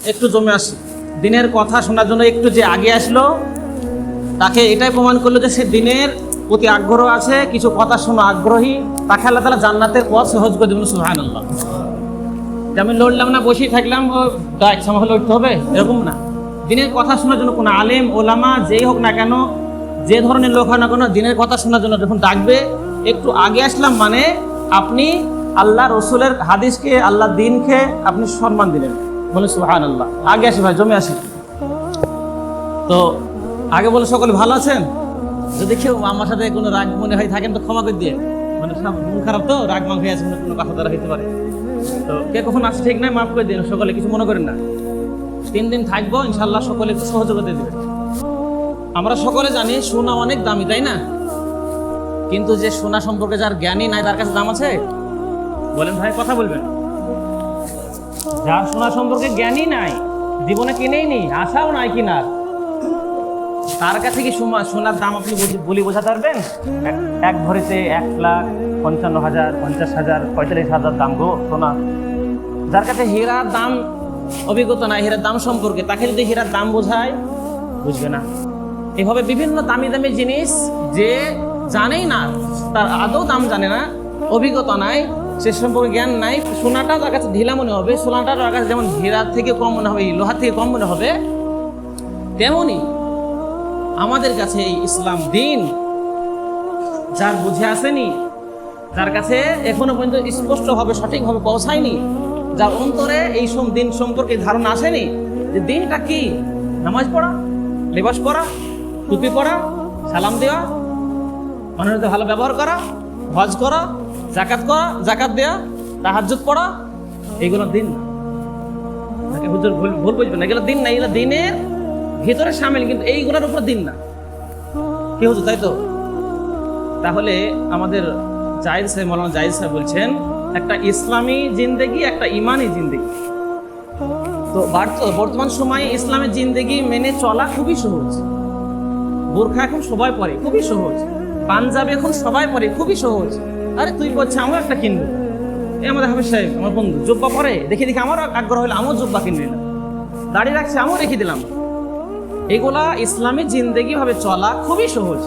একটু জমে আসি, দিনের কথা শোনার জন্য একটু যে আগে আসলো, তাকে এটাই প্রমাণ করলো যে সে দিনের প্রতি আগ্রহ আছে, কিছু কথা শোনা আগ্রহী, তাকে আল্লাহ তাআলা জান্নাতের পথ সহজ করে দেবেন। সুবহানাল্লাহ। যে আমি লড়লাম না, বসেই থাকলাম, ও ইচ্ছা হলে লড়তে হবে, এরকম না। দিনের কথা শোনার জন্য কোনো আলেম ওলামা যেই হোক না কেন, যে ধরনের লোক হয় না কেন, দিনের কথা শোনার জন্য যখন ডাকবে, একটু আগে আসলাম মানে আপনি আল্লাহ রসুলের হাদিসকে, আল্লাহ দিনকে আপনি সম্মান দিলেন। বলে সুবহানাল্লাহ। আগে আসি ভাই, জমে আসি। তো আগে বলে সকলে ভালো আছেন? যদি কেউ আমার সাথে কোনো রাগ মনে হয় থাকেন তো ক্ষমা করে দিয়ে, মানে সব মন খারাপ তো, রাগ মাং হয়ে আছে, কোনো কথা দ্বারা হইতে পারে। তো কে কখন আসছে ঠিক নাই, মাফ করে দিন, সকলে কিছু মনে করেন না। 3 দিন থাকবো ইনশাল্লাহ, সকলে একটু সহযোগিতা দেবেন। আমরা সকলে জানি সোনা অনেক দামি, তাই না? কিন্তু যে সোনা সম্পর্কে যার জ্ঞানই নাই, তার কাছে দাম আছে? বলেন ভাই, কথা বলবেন। যার সোনা সম্পর্কে জ্ঞানই নাই, জীবনে কিনেই নি, আশাও নাই কিনার, তার কাছে কি সোনার দাম আপনি বলি বোঝাতে পারবেন? এক ভরিতে 1,55,000, 50,000, 45,000 দাম গো সোনা। যার কাছে হীরার দাম অভিজ্ঞতা নাই, হীরার দাম সম্পর্কে, তাকে যদি হীরার দাম বোঝায়, বুঝবে না। এভাবে বিভিন্ন দামি দামি জিনিস যে জানেই না, তার আদৌ দাম জানে না, অভিজ্ঞতা নাই, সে সম্পর্কে জ্ঞান নাই, সোনাটা তার কাছে ঢিলা মনে হবে, সোনাটা তার কাছে যেমন হীরার থেকে কম মনে হবে, লোহার থেকে কম মনে হবে, তেমনি আমাদের কাছে এই ইসলাম দিন যার বুঝে আসেনি, যার কাছে এখনো পর্যন্ত স্পষ্টভাবে সঠিকভাবে পৌঁছায়নি, যার অন্তরে এই দিন সম্পর্কে ধারণা আসেনি যে দিনটা কি, নামাজ পড়া, লেবাস পরা, টুপি পরা, সালাম দেওয়া, মানুষের সাথে ভালো ব্যবহার করা, হজ করা, জাকাত দেওয়া, তাহাজ্জুদ পড়া, এইগুলো দিন না। হুজুর ভুল বুঝবেন না, এগুলো দিন না, এগুলো দিনের ভিতরে সামিল, কিন্তু এইগুলোর উপর দিন না। কি হচ্ছে তাই তো? তাহলে আমাদের জায়েদ সাহেব, মৌলানা জায়েদ সাহেব বলছেন, একটা ইসলামী জিন্দেগি, একটা ইমানি জিন্দেগি। তো বর্তমান সময়ে ইসলামের জিন্দেগি মেনে চলা খুবই সহজ। বোরখা এখন সবাই পরে, খুবই সহজ। পাঞ্জাবি এখন সবাই পরে, খুবই সহজ। আরে তুই বলছে আমার একটা কিনবো, এই আমাদের হাফেজ সাহেব আমার বন্ধু জুব্বা পরে, দেখে দেখে আমার আগ্রহ হলো, আমার জুব্বা কিনবে না, দাড়ি রাখছে, আমিও রেখে দিলাম। এগুলা ইসলামী জিন্দেগি ভাবে চলা খুবই সহজ।